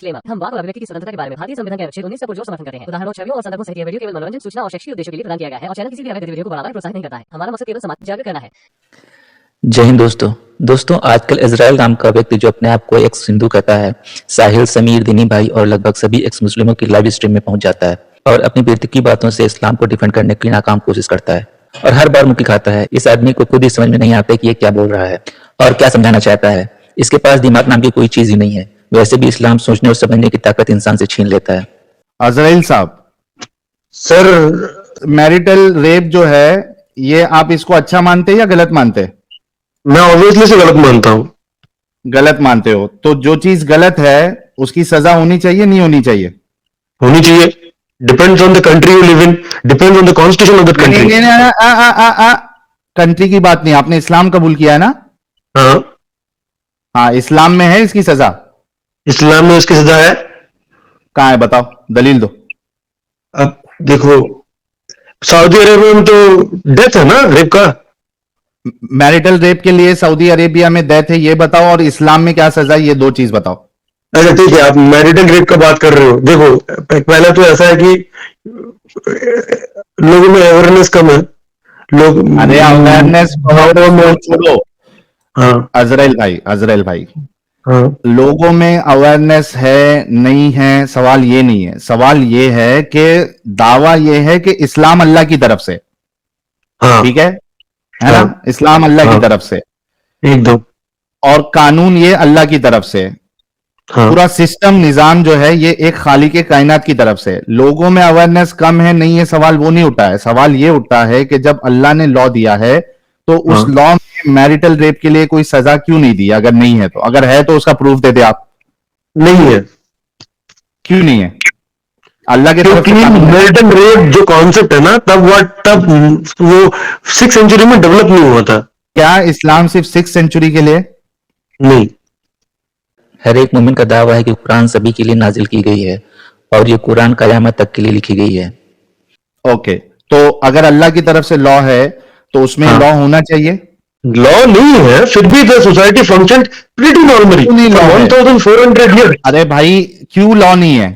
Disclaimer. हम वाक और अभिव्यक्ति की स्वतंत्रता के बारे में भारतीय संविधान के अनुच्छेद 19 का पुरजोर समर्थन करते हैं। उदाहरणों, छवियों और संदर्भों सहित यह वीडियो केवल मनोरंजन, सूचना और शैक्षिक उद्देश्यों के लिए प्रदान किया गया है और चैनल किसी भी अवैध गतिविधियों को बढ़ावा या प्रोत्साहित नहीं करता है। हमारा मकसद केवल समाज जागरूक करना है। जय हिंद दोस्तों, आजकल इजराइल नाम का व्यक्ति जो अपने आप को एक्स हिंदू कहता है, साहिल, समीर, दिनी भाई और लगभग सभी एक्स मुस्लिमों की लाइव स्ट्रीम में पहुंच जाता है और अपनी बेइज्जती की बातों से इस्लाम को डिफेंड करने की नाकाम कोशिश करता है और हर बार मुक्की खाता है। इस आदमी को खुद ही समझ में नहीं आता कि ये क्या बोल रहा है और क्या समझाना चाहता है। इसके पास दिमाग नाम की कोई चीज ही नहीं है। वैसे भी इस्लाम सोचने और समझने की ताकत इंसान से छीन लेता है। अजराइल साहब, सर, मैरिटल रेप जो है ये आप इसको अच्छा मानते हैं या गलत मानते हैं? मैं ऑब्वियसली से गलत मानता हूं। गलत मानते हो तो जो चीज गलत है उसकी सजा होनी चाहिए, नहीं होनी चाहिए? होनी चाहिए। Depends on the country you live in, depends on the constitution of the country. Country की बात नहीं, आपने इस्लाम कबूल किया है ना? हाँ, इस्लाम में है इसकी सजा? इस्लाम में इसकी सजा है। कहाँ है बताओ, दलील दो। अब देखो, सऊदी अरेबिया में तो डेथ है ना रेप का। मैरिटल रेप के लिए सऊदी अरेबिया में डेथ है ये बताओ, और इस्लाम में क्या सजा है ये दो चीज बताओ। अच्छा ठीक है, आप मैरिटल रेप का बात कर रहे हो। देखो, पहला तो ऐसा है कि लोगों में अवेयरनेस कम है। लोग अरे अवेयरनेस छोड़ो। हाँ अजराइल भाई, हाँ, लोगों में अवेयरनेस है नहीं है, सवाल ये नहीं है। सवाल ये है कि दावा ये है कि इस्लाम अल्लाह की तरफ से, हाँ, ठीक है ना? हाँ, इस्लाम अल्लाह हाँ, की तरफ से, एकदम, और कानून ये अल्लाह की तरफ से, हाँ, पूरा सिस्टम निजाम जो है ये एक खालिक कायनात की तरफ से। लोगों में अवेयरनेस कम है नहीं है, सवाल वो नहीं उठा है। सवाल ये उठा है कि जब अल्लाह ने लॉ दिया है तो उस हाँ। लॉ में मैरिटल रेप के लिए कोई सजा क्यों नहीं दी? अगर नहीं है तो, अगर है तो उसका प्रूफ दे दे आप। नहीं है। क्यों नहीं है? अल्लाह के तरफ क्योंकि से मैरिटल रेप जो कॉन्सेप्ट है ना, तब वो 6th सेंचुरी में डेवलप नहीं हुआ था। क्या इस्लाम सिर्फ 6th सेंचुरी के लिए? नहीं। हर एक मोमिन का दावा है कि कुरान सभी के लिए नाजिल की गई है और ये कुरान कयामत तक के लिए लिखी गई है। ओके, तो अगर अल्लाह की तरफ से लॉ है तो उसमें हाँ। लॉ होना चाहिए? लॉ नहीं है, फिर भी the society function pretty normally क्यों नहीं law है? 1400 ईयर। अरे भाई, क्यों लॉ नहीं है?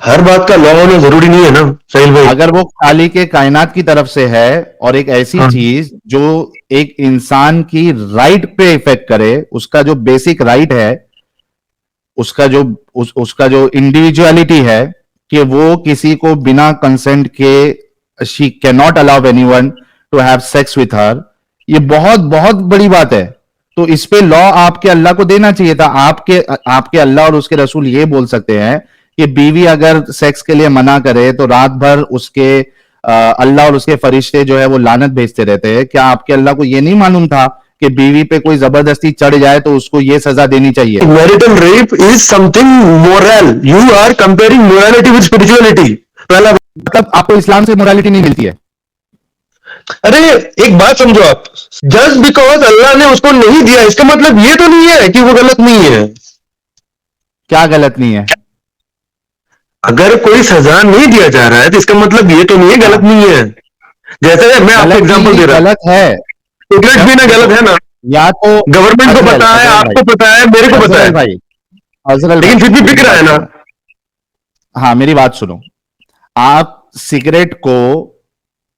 हर बात का लॉ होना जरूरी नहीं है ना साहिल भाई। अगर वो खालिक के कायनात की तरफ से है और एक ऐसी हाँ। चीज जो एक इंसान की राइट पे इफेक्ट करे, उसका जो बेसिक राइट है, उसका जो इंडिविजुअलिटी है कि वो किसी को बिना कंसेंट के, she can not allow anyone to have sex with her, ये बहुत बहुत बड़ी बात है। तो इस पे लॉ आपके अल्लाह को देना चाहिए था। आपके अल्लाह और उसके रसूल ये बोल सकते हैं कि बीवी अगर सेक्स के लिए मना करे तो रात भर उसके अल्लाह और उसके फरिश्ते जो है वो लानत भेजते रहते हैं। क्या आपके अल्लाह को ये नहीं मालूम था कि बीवी पे कोई जबरदस्ती चढ़ जाए तो उसको ये सजा देनी चाहिए? Marital rape is something moral. You are comparing morality with spirituality. पहला मतलब आपको इस्लाम से मोरालिटी नहीं मिलती है? अरे एक बात समझो आप, जस्ट बिकॉज अल्लाह ने उसको नहीं दिया इसका मतलब ये तो नहीं है कि वो गलत नहीं है। क्या गलत नहीं है? अगर कोई सजा नहीं दिया जा रहा है तो इसका मतलब ये तो नहीं है गलत नहीं है। जैसे मैं आपको एग्जांपल दे रहा हूं, गलत है टॉयलेट भी ना गलत है ना, या तो गवर्नमेंट को पता है, आपको पता है, मेरे को पता है भाई, लेकिन फिर भी बिक रहा है ना। हाँ, मेरी बात सुनो। आप सिगरेट को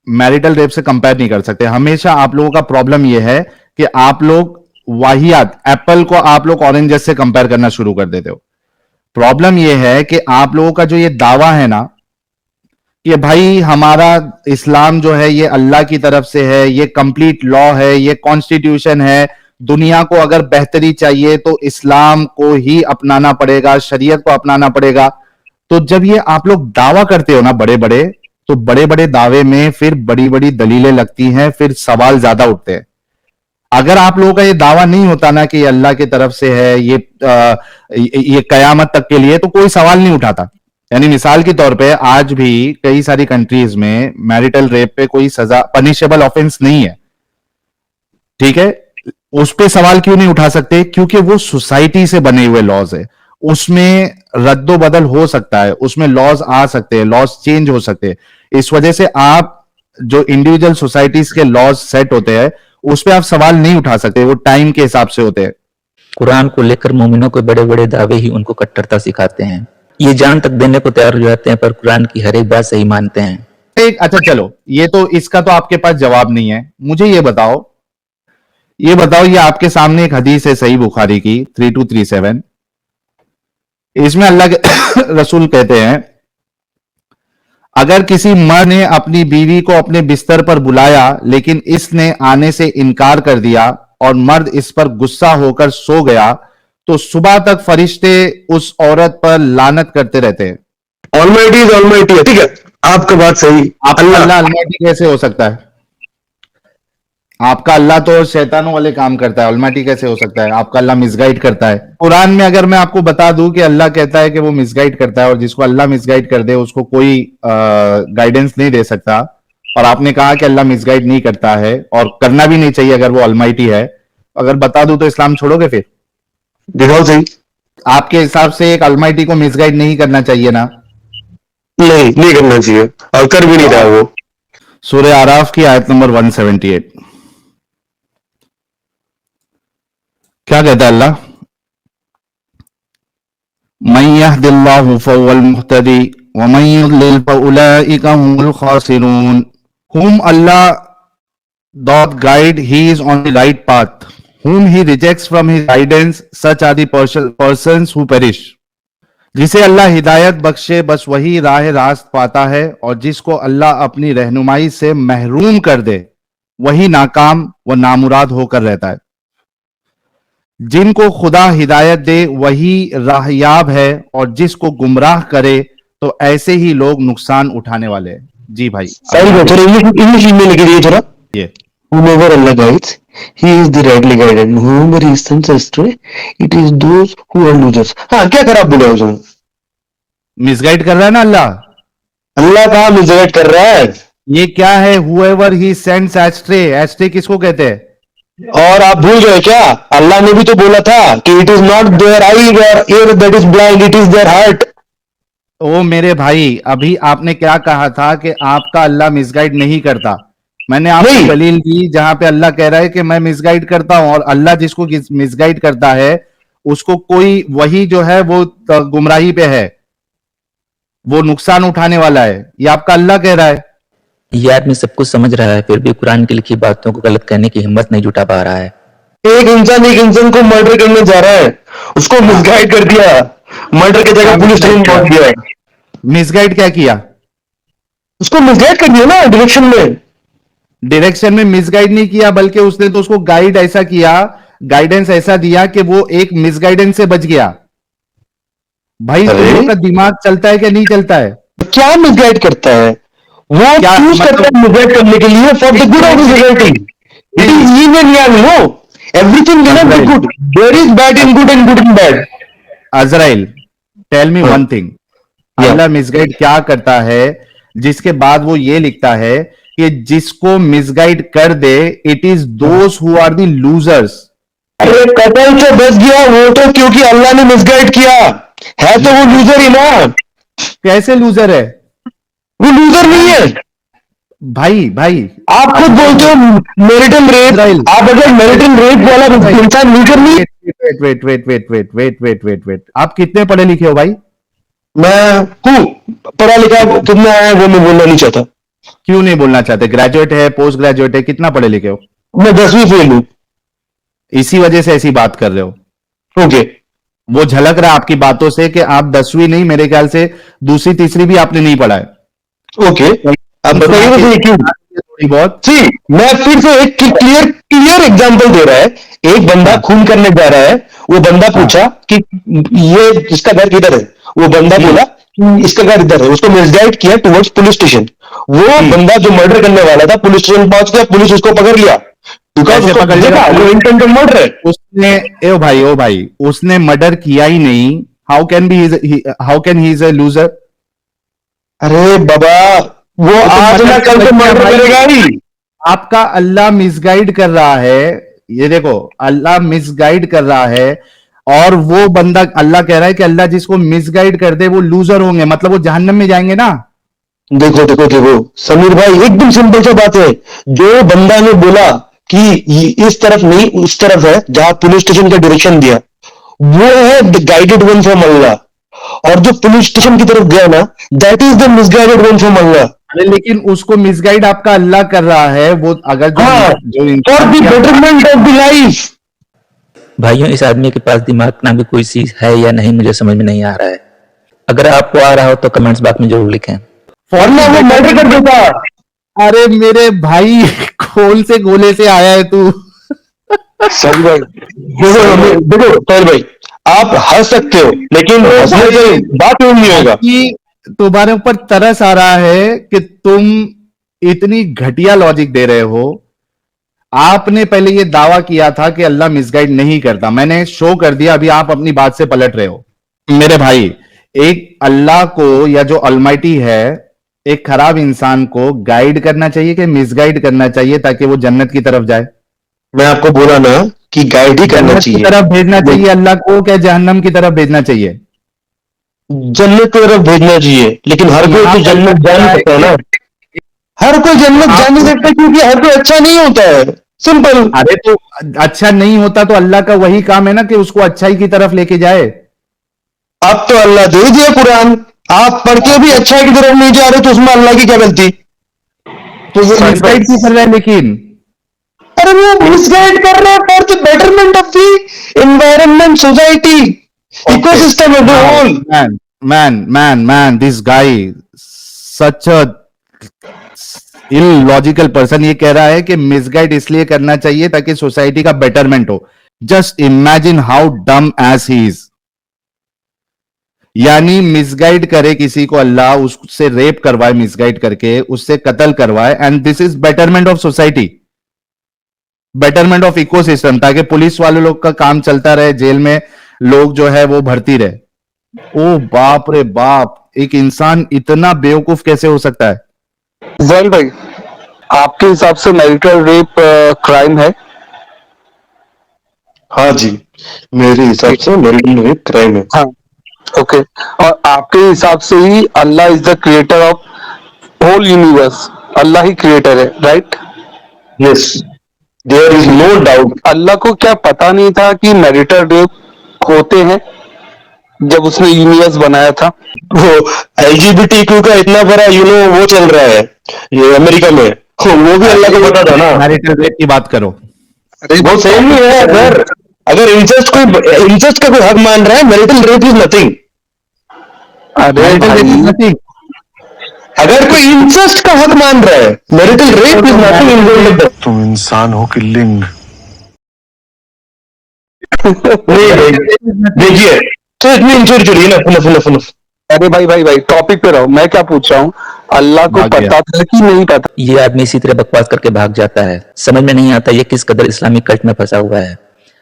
मैरिटल रेप से कंपेयर नहीं कर सकते। हमेशा आप लोगों का प्रॉब्लम यह है कि आप लोग वाहियात, एप्पल को आप लोग ऑरेंजेस से कंपेयर करना शुरू कर देते हो। प्रॉब्लम यह है कि आप लोगों का जो ये दावा है ना कि भाई हमारा इस्लाम जो है ये अल्लाह की तरफ से है, ये कंप्लीट लॉ है, ये कॉन्स्टिट्यूशन है, दुनिया को अगर बेहतरी चाहिए तो इस्लाम को ही अपनाना पड़ेगा, शरीयत को अपनाना पड़ेगा। तो जब ये आप लोग दावा करते हो ना बड़े बड़े, तो बड़े बड़े दावे में फिर बड़ी बड़ी दलीलें लगती हैं, फिर सवाल ज्यादा उठते हैं। अगर आप लोगों का ये दावा नहीं होता ना कि ये अल्लाह की तरफ से है, ये कयामत तक के लिए, तो कोई सवाल नहीं उठाता। यानी मिसाल के तौर पे आज भी कई सारी कंट्रीज में मैरिटल रेप पे कोई सजा, पनिशेबल ऑफेंस नहीं है, ठीक है? उस पे सवाल क्यों नहीं उठा सकते? क्योंकि वो सोसाइटी से बने हुए लॉज है, उसमें रद्दो बदल हो सकता है, उसमें लॉज आ सकते हैं, लॉज चेंज हो सकते हैं। इस वजह से आप जो इंडिविजुअल सोसाइटीज के लॉज सेट होते हैं उस पर आप सवाल नहीं उठा सकते, वो टाइम के हिसाब से होते हैं। कुरान को लेकर मोमिनों के बड़े बड़े दावे ही उनको कट्टरता सिखाते हैं। ये जान तक देने को तैयार हो जाते हैं पर कुरान की हर एक बात सही मानते हैं। अच्छा चलो, ये तो इसका तो आपके पास जवाब नहीं है। मुझे ये बताओ, ये आपके सामने एक हदीस है सही बुखारी की 3237। इसमें अल्लाह के रसूल कहते हैं, अगर किसी मर्द ने अपनी बीवी को अपने बिस्तर पर बुलाया लेकिन इसने आने से इनकार कर दिया और मर्द इस पर गुस्सा होकर सो गया तो सुबह तक फरिश्ते उस औरत पर लानत करते रहते हैं। ऑलमाइटी इज ऑलमाइटी है, ठीक है, आपका बात सही। आपका अल्लाह अलमाइटी कैसे हो सकता है? आपका अल्लाह तो शैतानों वाले काम करता है, अलमाइटी कैसे हो सकता है? आपका अल्लाह मिसगाइड करता है। कुरान में अगर मैं आपको बता दूं कि अल्लाह कहता है कि वो मिसगाइड करता है और जिसको अल्लाह मिसगाइड कर दे उसको कोई गाइडेंस नहीं दे सकता, और आपने कहा कि अल्लाह मिसगाइड नहीं करता है और करना भी नहीं चाहिए अगर वो अलमाइटी है, अगर बता दूं तो इस्लाम छोड़ोगे? फिर दिखाओ सही। आपके हिसाब से एक अलमाइटी को मिसगाइड नहीं करना चाहिए ना? नहीं करना चाहिए, और कर भी नहीं रहा वो। सूरह आराफ की आयत नंबर 178 क्या कहता है अल्लाह? मन यहदिल्लाहु फहुवल मुहतदी व मन युद्लिल फउलाइका हुमुल खासिरून। Whom Allah doth guide, he is on the right path. Whom he rejects from his guidance, such are the persons who perish. जिसे अल्लाह हिदायत बख्शे बस वही राह रास्त पाता है, और जिसको अल्लाह अपनी रहनुमाई से महरूम कर दे वही नाकाम व नामुराद होकर रहता है। जिनको खुदा हिदायत दे वही राहयाब है, और जिसको गुमराह करे तो ऐसे ही लोग नुकसान उठाने वाले हैं। जी भाई, इंग्लिश में लिख दिए जरा। ये Whomever Allah guides, he is the rightly guided. And whomever he sends astray, it is those who are losers. हाँ, क्या खराब बोला उसने? मिसगाइड कर रहा है ना अल्लाह? अल्लाह कहाँ मिसगाइड कर रहा है? ये क्या है? whoever he sends astray, astray किसको कहते हैं? और आप भूल गए क्या? अल्लाह ने भी तो बोला था कि it is not their eye or ear that is blind, it is their heart. ओ मेरे भाई, अभी आपने क्या कहा था कि आपका अल्लाह मिसगाइड नहीं करता? मैंने आपको दलील दी जहां पे अल्लाह कह रहा है कि मैं मिसगाइड करता हूं, और अल्लाह जिसको मिसगाइड करता है उसको कोई वही जो है वो गुमराही पे है, वो नुकसान उठाने वाला है। ये आपका अल्लाह कह रहा है। ये आदमी सब कुछ समझ रहा है फिर भी कुरान की लिखी बातों को गलत कहने की हिम्मत नहीं जुटा पा रहा है। एक इंसान को मर्डर करने जा रहा है, उसको मिसगाइड कर दिया, मर्डर की जगह पुलिस स्टेशन पहुंच गया। मिसगाइड क्या किया? उसको मिसगाइड कर दिया ना, डायरेक्शन में मिसगाइड नहीं किया, बल्कि उसने तो उसको गाइड ऐसा किया, गाइडेंस ऐसा दिया कि वो एक मिसगाइडेंस से बच गया। भाई लोगों का दिमाग चलता है क्या नहीं चलता है? क्या मिसगाइड करता है वो? चूज करता है मिसगाइड करने के लिए for the good of the society. It is even you know everything can be good, there is bad in good and good in bad. Azrael, tell me one thing, Allah misguide क्या करता है जिसके बाद वो ये लिखता है कि जिसको मिसगाइड कर दे it is those who are the losers. अरे कतल से बच गया वो तो क्योंकि अल्लाह ने मिसगाइड किया है, तो वो लूजर ही ना। कैसे लूजर है? वो लूजर नहीं है भाई आप खुद बोलते हो मैरिटल रेप। आप अगर मैरिटल रेप वाला इंसान लूजर नहीं। वेट, आप कितने पढ़े लिखे हो भाई? मैं हूं पढ़ा लिखा, कितना है वो मैं बोलना नहीं चाहता। क्यों नहीं बोलना चाहते? ग्रेजुएट है, पोस्ट ग्रेजुएट है, कितना पढ़े लिखे हो? मैं 10वीं फेल हूं। इसी वजह से ऐसी बात कर रहे हो। ओके, वो झलक रहा है आपकी बातों से कि आप 10वीं नहीं, मेरे ख्याल से दूसरी तीसरी भी आपने नहीं पढ़ा है। ओके, आप बताइए क्यों? थोड़ी बहुत। जी, मैं फिर से एक क्लियर एग्जांपल दे रहा है। एक बंदा खून करने जा रहा है, वो बंदा पूछा कि ये इसका घर किधर है, वो बंदा बोला कि इसका घर इधर है, उसको मिसगाइड किया टुवर्ड्स पुलिस स्टेशन। वो बंदा जो मर्डर करने वाला था पुलिस स्टेशन पहुंच गया, पुलिस उसको पकड़ लिया बिकॉज उसको देखा वो इंटेंडेड मर्डर है। उसने ओ भाई उसने मर्डर किया ही नहीं। How can he is a loser? अरे बाबा, वो आज ना कल तो मर्डर करेगा ही। आपका अल्लाह मिसगाइड कर रहा है, ये देखो अल्लाह मिसगाइड कर रहा है, और वो बंदा अल्लाह कह रहा है कि अल्लाह जिसको मिसगाइड कर दे वो लूजर होंगे, मतलब वो जहन्नम में जाएंगे ना। देखो समीर भाई, एकदम सिंपल सा बात है। जो बंदा ने बोला इस तरफ नहीं उस तरफ है, जहां पुलिस स्टेशन का डायरेक्शन दिया वो है the guided one from Allah, और जो पुलिस स्टेशन की तरफ गया ना that is the misguided one from Allah. अरे लेकिन उसको मिसगाइड आपका अल्लाह कर रहा है, वो अगर जो for the betterment of the life. भाइयों, इस आदमी के पास दिमाग नाम की कोई चीज है या नहीं, मुझे समझ में नहीं आ रहा है। अगर आपको आ रहा हो तो कमेंट्स बॉक्स में जरूर लिखें। वरना वो मर्डर कर देता। अरे मेरे भाई, खोल से गोले से आया है तू। सही भाई, देखो सोहेल भाई, आप हंस सकते हो लेकिन हंसने से बात नहीं होगा। कि तुम्हारे ऊपर तरस आ रहा है कि तुम इतनी घटिया लॉजिक दे रहे हो। आपने पहले ये दावा किया था कि अल्लाह मिसगाइड नहीं करता, मैंने शो कर दिया, अभी आप अपनी बात से पलट रहे हो। मेरे भाई, एक अल्लाह को या जो अलमाइटी है, एक खराब इंसान को गाइड करना चाहिए कि मिसगाइड करना चाहिए ताकि वो जन्नत की तरफ जाए? मैं आपको बोला ना कि गाइड ही करना जन्नत की चाहिए। तरफ भेजना चाहिए अल्लाह को, क्या जहन्नम की तरफ भेजना चाहिए? जन्नत की तरफ भेजना चाहिए, लेकिन हर कोई तो जन्नत जा नहीं सकता ना। हर कोई जन्नत जा नहीं सकता क्योंकि हर कोई अच्छा नहीं होता है, सिंपल। अरे तो अच्छा नहीं होता तो अल्लाह का वही काम है ना कि उसको अच्छाई की तरफ लेके जाए। अब तो अल्लाह दे दिया कुरान, आप पढ़ के भी अच्छाई की तरफ नहीं जा रहे तो उसमें अल्लाह की क्या गलती? तो वो मिसगाइड क्यों कर रहा है लेकिन? अरे वो मिसगाइड कर रहे हैं for the betterment of the environment, society, ecosystem of the whole. Man, this guy, such a illogical person, ये कह रहा है कि मिसगाइड इसलिए करना चाहिए ताकि सोसाइटी का बेटरमेंट हो। जस्ट इमेजिन हाउ डम एज ही इज। यानी मिसगाइड करे किसी को अल्लाह, उससे रेप करवाए मिसगाइड करके, उससे कत्ल करवाए, and this is betterment of society, betterment of ecosystem, ताकि पुलिस वाले लोग का काम चलता रहे, जेल में लोग जो है वो भर्ती रहे। ओ बाप रे बाप, एक इंसान इतना बेवकूफ कैसे हो सकता है? जैल भाई, आपके हिसाब से मैरिटल रेप क्राइम है? हाँ जी, मेरे हिसाब से मैरिटल रेप क्राइम है। हाँ, ओके। और आपके हिसाब से ही Allah is the creator of whole universe, Allah ही क्रिएटर है, right? Yes, there is no doubt. Allah को क्या पता नहीं था कि मैरिटल रेप होते हैं जब उसने यूनिवर्स बनाया था? वो एलजीबीटीक्यू का इतना बड़ा वो चल रहा है ये अमेरिका में, वो भी अल्लाह को पता था ना। मैरिटल रेप की बात करो। वो सेम ही है। अगर इंसेस्ट का कोई हक मान रहा है, मैरिटल रेप इज नथिंग। अरे भाई, अगर कोई इंसेस्ट का हक मान रहा है, मैरिटल रेप इज नथिंग। तुम इंसान हो कि लिंग? देखिए, तो इतनी इंश्योर चलिए ना। अरे भाई टॉपिक पे रहो। मैं क्या पूछ रहा हूँ, अल्लाह को भाग गया। पता था कि नहीं पता? ये आदमी इसी तरह बकवास करके भाग जाता है। समझ में नहीं आता ये किस कदर इस्लामिक कल्ट में फंसा हुआ है।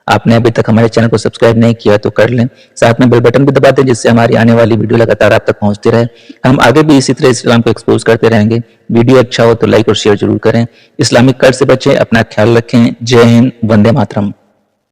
आपने अभी तक हमारे चैनल को सब्सक्राइब नहीं किया तो कर लें, साथ में बेल बटन भी दबा दें जिससे हमारी आने वाली वीडियो लगातार आप तक पहुंचती रहे। हम आगे भी इसी तरह इस्लाम को एक्सपोज करते रहेंगे। वीडियो अच्छा हो तो लाइक और शेयर जरूर करें। इस्लामिक कल्ट से बचें, अपना ख्याल रखें। जय हिंद, वंदे मातरम।